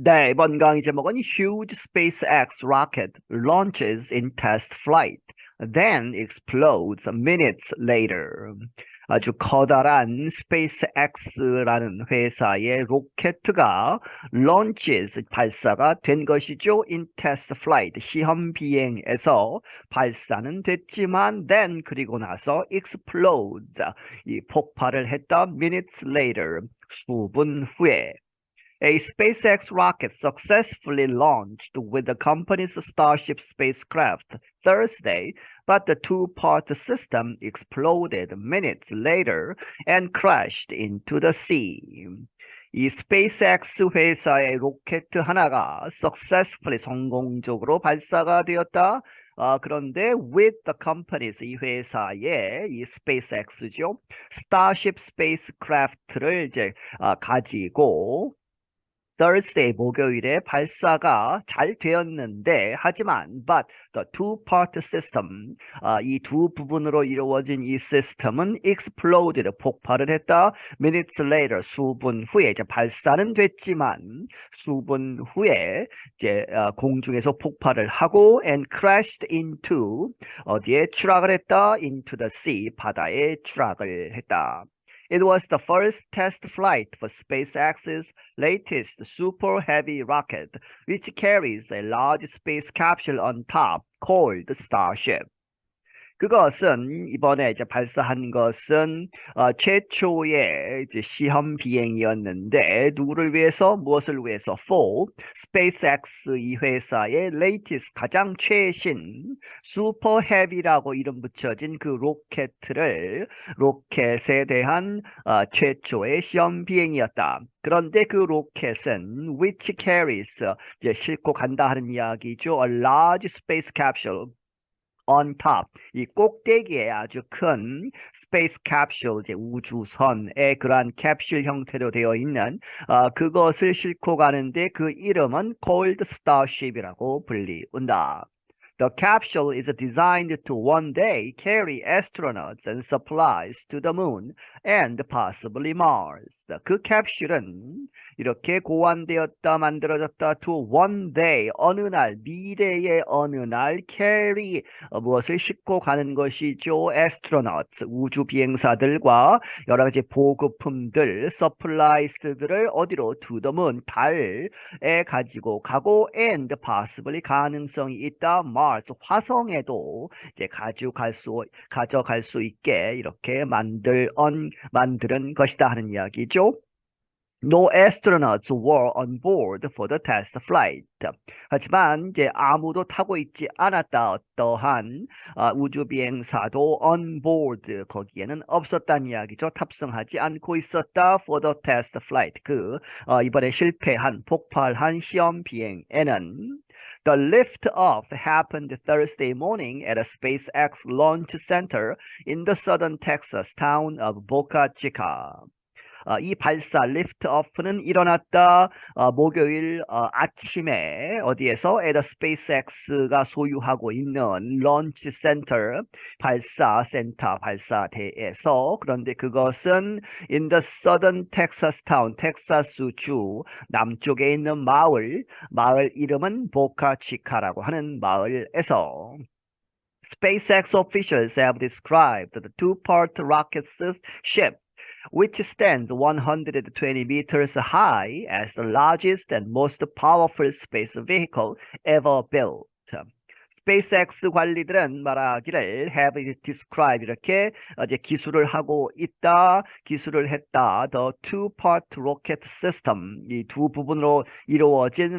네, 이번 강의 제목은 Huge SpaceX rocket launches in test flight, then explodes minutes later. 아주 커다란 SpaceX라는 회사의 로켓가 launches, 발사가 된 것이죠. in test flight, 시험 비행에서 발사는 됐지만 then, 그리고 나서 explodes, 이 폭발을 했다 minutes later, 수분 후에. A SpaceX rocket successfully launched with the company's Starship spacecraft Thursday, but the two-part system exploded minutes later and crashed into the sea. 이 스페이스X 회사의 로켓 하나가 successfully 성공적으로 발사가 되었다. 그런데 with the companies, 이 회사의 이 SpaceX죠. Starship spacecraft를 이제 가지고 Thursday, 목요일에 발사가 잘 되었는데, 하지만 but the two-part system, 이 두 부분으로 이루어진 이 시스템은 exploded, 폭발을 했다. minutes later, 수분 후에, 이제 발사는 됐지만 수분 후에 이제 공중에서 폭발을 하고 and crashed into, 어디에 추락을 했다. into the sea, 바다에 추락을 했다. It was the first test flight for SpaceX's latest Super Heavy rocket, which carries a large space capsule on top called Starship. 그것은 이번에 이제 발사한 것은 최초의 이제 시험 비행이었는데 누구를 위해서 무엇을 위해서 for SpaceX 이 회사의 latest 가장 최신 Super Heavy라고 이름 붙여진 그 로켓에 대한 최초의 시험 비행이었다. 그런데 그 로켓은 which carries 이제 싣고 간다 하는 이야기죠. A large space capsule on top, 이 꼭대기에 아주 큰 스페이스 캡슐, 이제 우주선의 그러한 캡슐 형태로 되어 있는 그것을 싣고 가는데 그 이름은 called Starship이라고 불리운다. The capsule is designed to one day carry astronauts and supplies to the moon and possibly Mars. 그 캡슐은 이렇게 고안되었다, 만들어졌다 to one day, 어느 날, 미래의 어느 날 carry, 무엇을 싣고 가는 것이죠. astronauts, 우주 비행사들과 여러 가지 보급품들, supplies들을 어디로 to the moon, 달에 가지고 가고 and possibly 가능성이 있다. Mars, 화성에도 이제 가져갈 수 있게 이렇게 만드는 것이다 하는 이야기죠. No astronauts were on board for the test flight. 하지만 이제 아무도 타고 있지 않았다. 어떠한 우주 비행사도 on board 거기에는 없었다는 이야기죠. 탑승하지 않고 있었다. For the test flight. 이번에 실패한 폭발한 시험 비행에는 The lift-off happened Thursday morning at a SpaceX launch center in the southern Texas town of Boca Chica. 이 발사 리프트오프는 일어났다. 목요일 아침에 어디에서 at a SpaceX가 소유하고 있는 런치 센터 발사대에서. 그런데 그것은 in the southern Texas town, 텍사스주 남쪽에 있는 마을 이름은 보카치카라고 하는 마을에서. SpaceX officials have described the two-part rocket ship, which stands 120 meters high, as the largest and most powerful space vehicle ever built. SpaceX 관리들은 말하기를 have described, 이렇게 이제 기술을 했다. The two-part rocket system, 이 두 부분으로 이루어진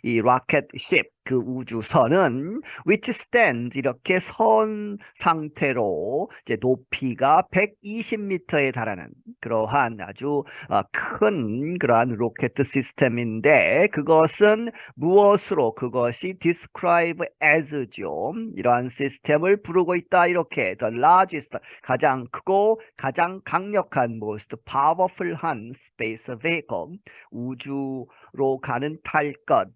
이 로켓 ship, 그 우주선은 which stands, 이렇게 선 상태로 이제 높이가 120m에 달하는 그러한 아주 큰 그러한 로켓 시스템인데 그것은 그것이 describe as죠. 이러한 시스템을 부르고 있다. 이렇게 the largest, 가장 크고 가장 강력한 most powerful한 space vehicle, 우주로 가는 탈 것,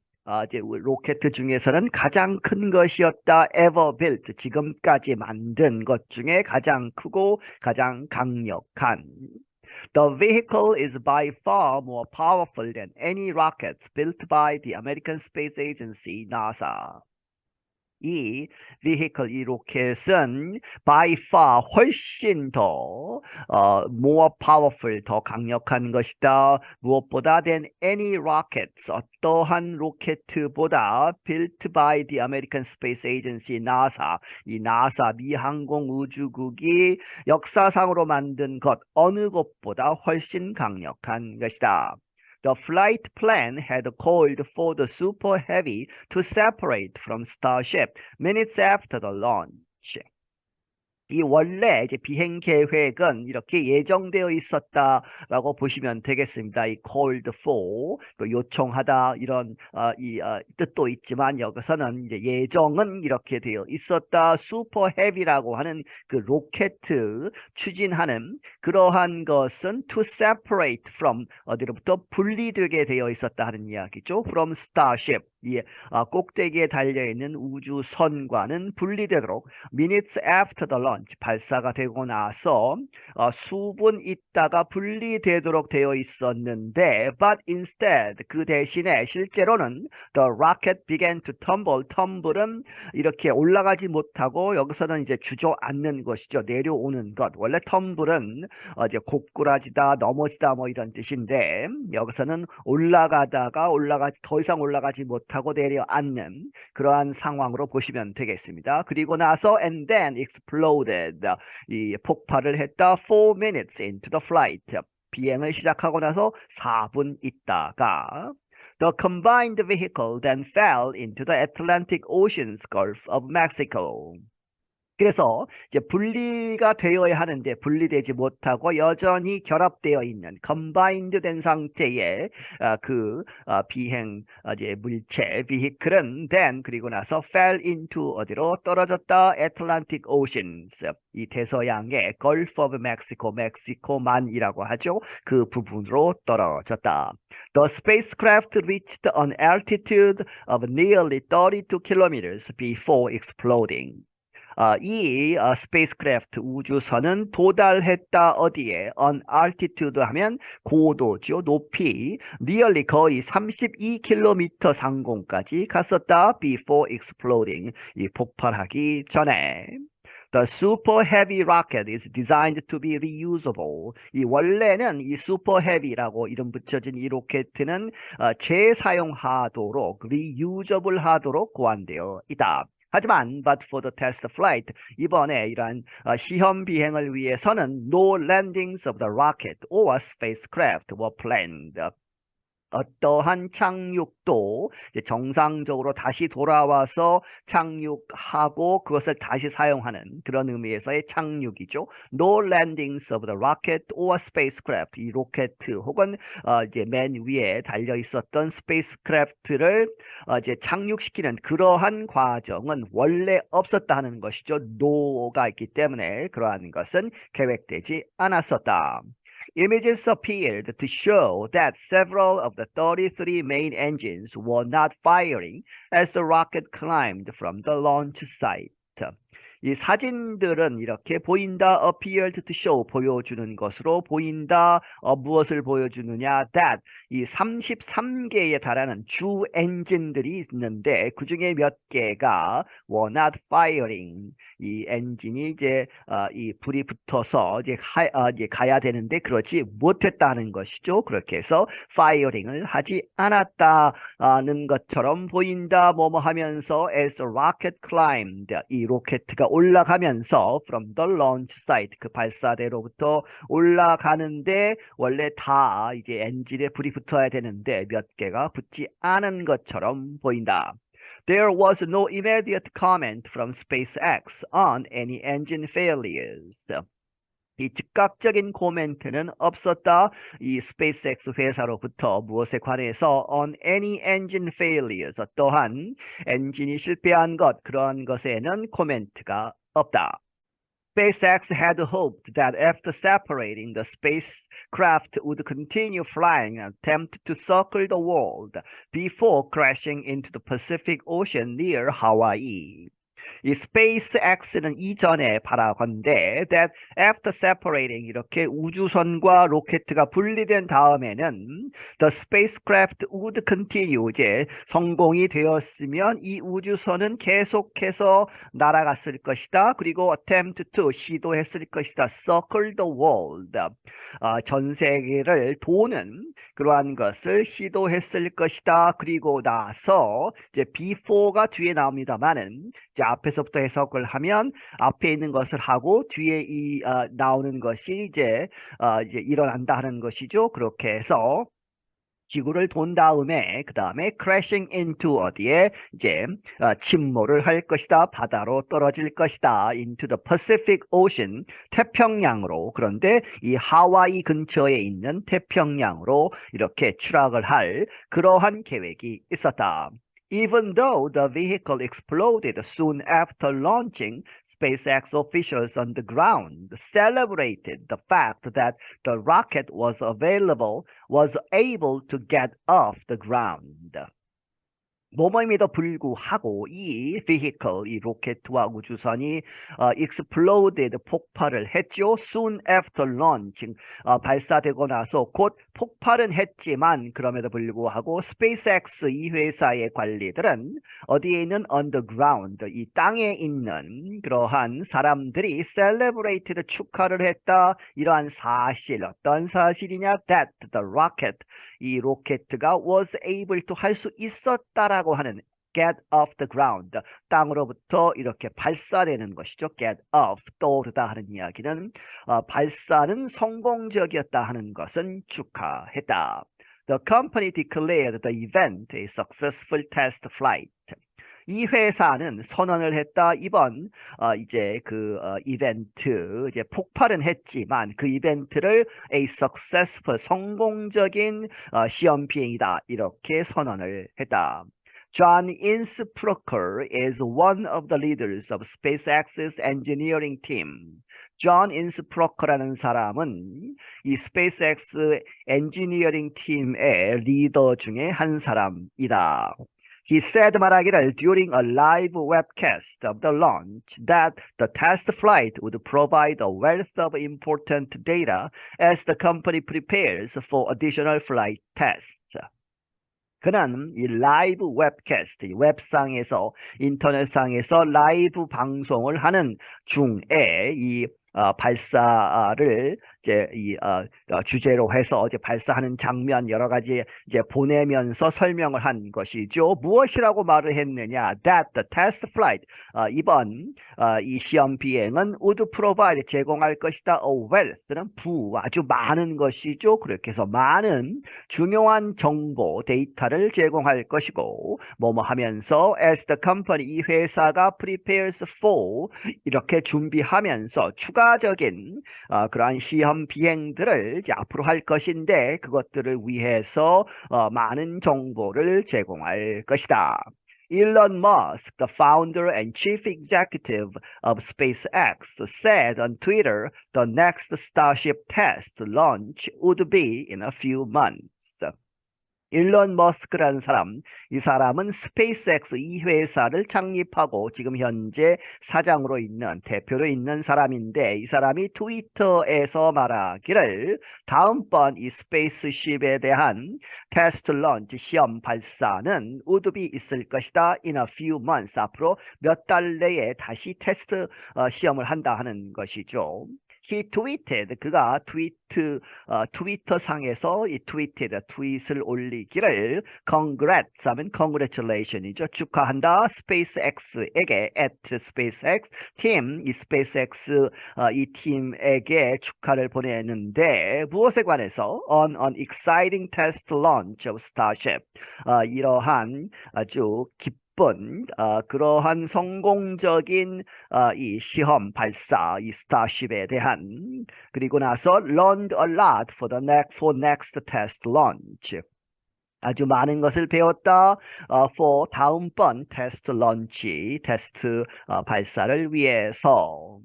이제 로켓 중에서는 가장 큰 것이었다. ever built, 지금까지 만든 것 중에 가장 크고 가장 강력한. The vehicle is by far more powerful than any rockets built by the American Space Agency, NASA. 이 vehicle, 이 로켓은 by far 훨씬 더 more powerful, 더 강력한 것이다. 무엇보다 than any rockets, 어떠한 로켓보다 built by the American Space Agency, NASA, 이 NASA, 미 항공우주국이 역사상으로 만든 것 어느 것보다 훨씬 강력한 것이다. The flight plan had called for the Super Heavy to separate from Starship minutes after the launch. 이 원래 이제 비행 계획은 이렇게 예정되어 있었다라고 보시면 되겠습니다. 이 called for, 또 요청하다 이런 뜻도 있지만 여기서는 이제 예정은 이렇게 되어 있었다. Super Heavy라고 하는 그 로켓 추진하는 그러한 것은 to separate from 어디로부터 분리되게 되어 있었다 하는 이야기죠. From Starship. 이 꼭대기에 달려있는 우주선과는 분리되도록 minutes after the launch, 발사가 되고 나서 수분 있다가 분리되도록 되어 있었는데 but instead, 그 대신에 실제로는 the rocket began to tumble, tumble은 이렇게 올라가지 못하고 여기서는 이제 주저앉는 것이죠. 내려오는 것. 원래 tumble은 이제 고꾸라지다, 넘어지다 뭐 이런 뜻인데 여기서는 올라가다가 더 이상 올라가지 못하고 내려앉는 그러한 상황으로 보시면 되겠습니다. 그리고 나서 and then exploded, 이 폭발을 했다. 4 minutes into the flight, 비행을 시작하고 나서 4분 있다가 The combined vehicle then fell into the Atlantic Ocean's Gulf of Mexico. 그래서 이제 분리가 되어야 하는데 분리되지 못하고 여전히 결합되어 있는 combined 된 상태의 비행 이제 물체 vehicle은 then 그리고 나서 fell into 어디로 떨어졌다. Atlantic Oceans, 이 대서양의 Gulf of Mexico, 멕시코만이라고 하죠. 그 부분으로 떨어졌다. The spacecraft reached an altitude of nearly 32 kilometers before exploding. 이 spacecraft 우주선은 도달했다. 어디에? on altitude 하면 고도죠. 높이. nearly 거의 32km 상공까지 갔었다. before exploding, 이 폭발하기 전에. The Super Heavy rocket is designed to be reusable. 이 원래는 이 Super Heavy라고 이름 붙여진 이 로켓은 재사용하도록, reusable 하도록 고안되어 있다. 하지만 but for the test flight, 이번에 이러한 시험 비행을 위해서는 no landings of the rocket or spacecraft were planned. 어떠한 착륙도 정상적으로 다시 돌아와서 착륙하고 그것을 다시 사용하는 그런 의미에서의 착륙이죠. No landings of the rocket or spacecraft. 이 로켓 혹은 이제 맨 위에 달려 있었던 스페이스크래프트를 이제 착륙시키는 그러한 과정은 원래 없었다 하는 것이죠. no가 있기 때문에 그러한 것은 계획되지 않았었다. Images appeared to show that several of the 33 main engines were not firing as the rocket climbed from the launch site. 이 사진들은 이렇게 보인다. appeared to show, 보여주는 것으로 보인다. 무엇을 보여주느냐? that, 이 33개에 달하는 주 엔진들이 있는데 그 중에 몇 개가 were not firing, 이 엔진이 이제 이 불이 붙어서 이제 가야 되는데 그렇지 못했다는 것이죠. 그렇게 해서 firing을 하지 않았다는 것처럼 보인다. 뭐뭐 하면서 as the rocket climbed, 이 로켓가 올라가면서 from the launch site, 그 발사대로부터 올라가는데 원래 다 이제 엔진에 불이 붙어야 되는데 몇 개가 붙지 않은 것처럼 보인다. There was no immediate comment from SpaceX on any engine failures. 이 즉각적인 코멘트는 없었다. 이 SpaceX 회사로부터 무엇에 관해서 on any engine failures, 또한 엔진이 실패한 것, 그런 것에는 코멘트가 없다. SpaceX had hoped that after separating, the spacecraft would continue flying and attempt to circle the world before crashing into the Pacific Ocean near Hawaii. 이 SpaceX는 이전에 바라건대 that after separating 이렇게 우주선과 로켓가 분리된 다음에는 the spacecraft would continue 이제 성공이 되었으면 이 우주선은 계속해서 날아갔을 것이다. 그리고 attempt to 시도했을 것이다. circle the world 전 세계를 도는 그러한 것을 시도했을 것이다. 그리고 나서 이제 before가 뒤에 나옵니다만은 이제 앞에서부터 해석을 하면 앞에 있는 것을 하고 뒤에 나오는 것이 이제 일어난다 하는 것이죠. 그렇게 해서 지구를 돈 다음에 그 다음에 crashing into 어디에 이제 침몰을 할 것이다. 바다로 떨어질 것이다. into the Pacific Ocean 태평양으로. 그런데 이 하와이 근처에 있는 태평양으로 이렇게 추락을 할 그러한 계획이 있었다. Even though the vehicle exploded soon after launching, SpaceX officials on the ground celebrated the fact that the rocket was able to get off the ground. 뭐뭐임에도 불구하고 이 vehicle, 이 로켓과 우주선이 exploded, 폭발을 했죠. Soon after launching, 발사되고 나서 곧 폭발은 했지만 그럼에도 불구하고 SpaceX 이 회사의 관리들은 어디에 있는 underground, 이 땅에 있는 그러한 사람들이 celebrated, 축하를 했다. 이러한 사실, 어떤 사실이냐? That the rocket, 이 로켓가 was able to 할 수 있었다라고 하는 get off the ground, 땅으로부터 이렇게 발사되는 것이죠. get off, 떠오르다 하는 이야기는 발사는 성공적이었다 하는 것은 축하했다. The company declared the event a successful test flight. 이 회사는 선언을 했다. 이번 이제 그 이벤트 이제 폭발은 했지만 그 이벤트를 a successful 성공적인 시험 비행이다. 이렇게 선언을 했다. John Insprucker is one of the leaders of SpaceX's engineering team. John Insprucker라는 사람은 이 SpaceX 엔지니어링 팀의 리더 중에 한 사람이다. He said 말하기를 during a live webcast of the launch that the test flight would provide a wealth of important data as the company prepares for additional flight tests. 그는 이 라이브 웹캐스트, 웹상에서 인터넷상에서 라이브 방송을 하는 중에 이 발사를 이제 주제로 해서 이제 발사하는 장면 여러 가지 이제 보내면서 설명을 한 것이죠. 무엇이라고 말을 했느냐? That the test flight, 이번 이 시험 비행은 would provide, 제공할 것이다. A wealth는 아주 많은 것이죠. 그렇게 해서 많은 중요한 정보, 데이터를 제공할 것이고 뭐뭐 하면서 as the company, 이 회사가 prepares for, 이렇게 준비하면서 추가적인 그러한 시험 비행들을 이제 앞으로 할 것인데 그것들을 위해서 많은 정보를 제공할 것이다. Elon Musk, the founder and chief executive of SpaceX, said on Twitter the next Starship test launch would be in a few months. 일론 머스크라는 사람, 이 사람은 스페이스X 이 회사를 창립하고 지금 현재 사장으로 있는, 대표로 있는 사람인데 이 사람이 트위터에서 말하기를 다음번 이 스페이스쉽에 대한 테스트 런치, 시험 발사는 would be 있을 것이다. in a few months, 앞으로 몇 달 내에 다시 테스트 시험을 한다 하는 것이죠. He tweeted, 그가 트위터상에서 이 트윗을 올리기를 congrats 하면 congratulation이죠. 축하한다. SpaceX에게 at SpaceX 팀, 이 SpaceX 이 팀에게 축하를 보내는데 무엇에 관해서 on an exciting test launch of Starship, 이러한 아주 그러한 성공적인 이 시험 발사, 이 스타쉽에 대한, 그리고 나서 learned a lot for next test launch. 아주 많은 것을 배웠다. for 다음번 테스트 런치, 테스트 발사를 위해서.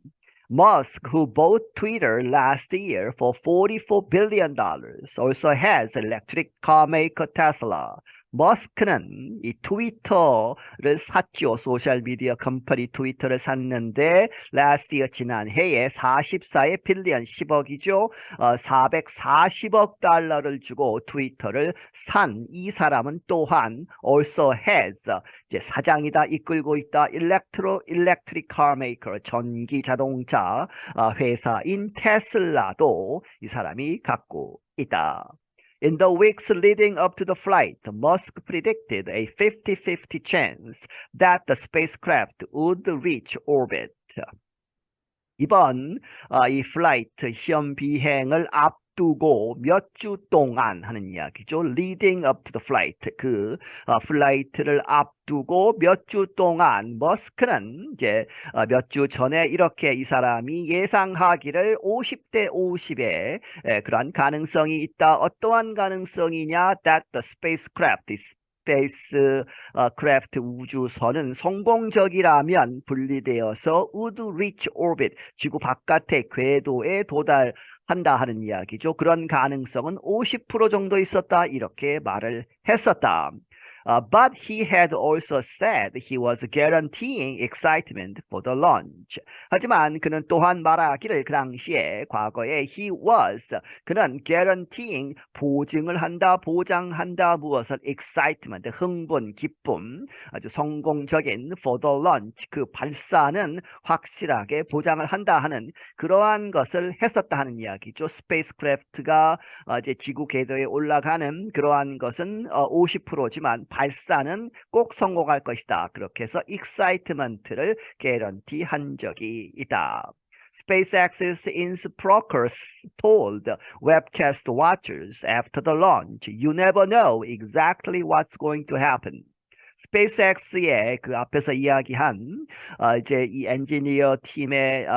Musk, who bought Twitter last year for $44 billion, also has electric car maker Tesla. 머스크는 이 트위터를 샀죠. 소셜미디어 컴퍼니 트위터를 샀는데 last year 지난해에 44의 빌리언 10억이죠. 440억 달러를 주고 트위터를 산 이 사람은 또한 also has 이제 사장이다, 이끌고 있다, electric car maker 전기 자동차 회사인 테슬라도 이 사람이 갖고 있다. In the weeks leading up to the flight, Musk predicted a 50-50 chance that the spacecraft would reach orbit. 이번 이 플라이트 시험 비행을 앞두고 몇 주 동안 하는 이야기죠. Leading up to the flight. 그 플라이트를 앞두고 몇 주 동안 머스크는 이제 몇 주 전에 이렇게 이 사람이 예상하기를 50대 50의 그러한 가능성이 있다. 어떠한 가능성이냐? That the spacecraft is 스페이스크래프트 우주선은 성공적이라면 분리되어서 would reach orbit 지구 바깥의 궤도에 도달한다 하는 이야기죠. 그런 가능성은 50% 정도 있었다 이렇게 말을 했었다. But he had also said he was guaranteeing excitement for the launch. 하지만 그는 또한 말하기를 그 당시에 과거에 그는 guaranteeing 보증을 한다, 보장한다 무엇을 excitement 흥분, 기쁨 아주 성공적인 for the launch 그 발사는 확실하게 보장을 한다 하는 그러한 것을 했었다 하는 이야기죠. 스페이스크래프트가 이제 지구 궤도에 올라가는 그러한 것은 50%지만 발사는 꼭 성공할 것이다. 그렇게 해서 excitement를 개런티 한 적이 있다. SpaceX's Innsbruckers told webcast watchers after the launch, you never know exactly what's going to happen. 스페이스X의 그 앞에서 이야기한 이제 이 엔지니어 팀의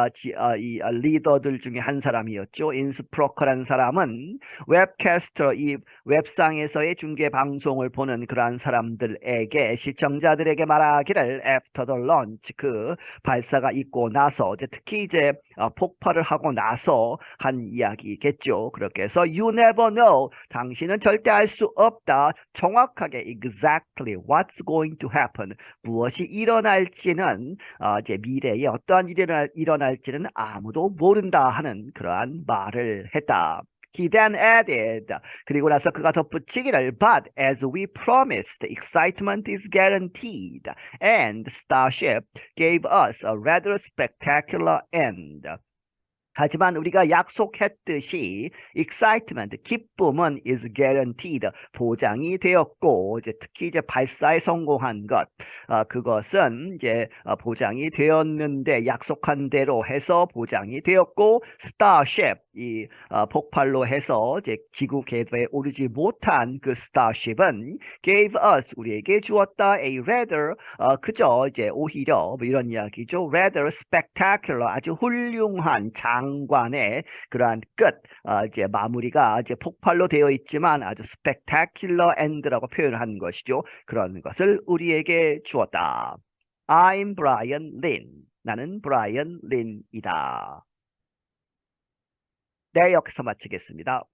이 리더들 중에 한 사람이었죠. 인스프로커라는 사람은 웹캐스터 이 웹상에서의 중계 방송을 보는 그러한 사람들에게 시청자들에게 말하기를 after the launch 그 발사가 있고 나서 이제 특히 이제 폭발을 하고 나서 한 이야기겠죠. 그렇게 해서 you never know 당신은 절대 알 수 없다. 정확하게 exactly what's going to happen 무엇이 일어날지는 이제 미래에 어떠한 일이 일어날지는 아무도 모른다 하는 그러한 말을 했다. He then added 그리고 나서 그가 덧붙이기를 But as we promised, excitement is guaranteed and Starship gave us a rather spectacular end. 하지만 우리가 약속했듯이 excitement, 기쁨은 is guaranteed, 보장이 되었고 이제 특히 이제 발사에 성공한 것, 그것은 이제 보장이 되었는데 약속한 대로 해서 보장이 되었고 Starship, 이 폭발로 해서 이제 지구 궤도에 오르지 못한 그 Starship은 gave us, 우리에게 주었다 a rather, 그저 이제 오히려 뭐 이런 이야기죠. rather spectacular, 아주 훌륭한 장관의 그러한 끝, 이제 마무리가 이제 폭발로 되어 있지만 아주 spectacular end라고 표현한 것이죠. 그런 것을 우리에게 주었다. I'm Brian Lin. 나는 브라이언 린이다. 네, 여기서 마치겠습니다.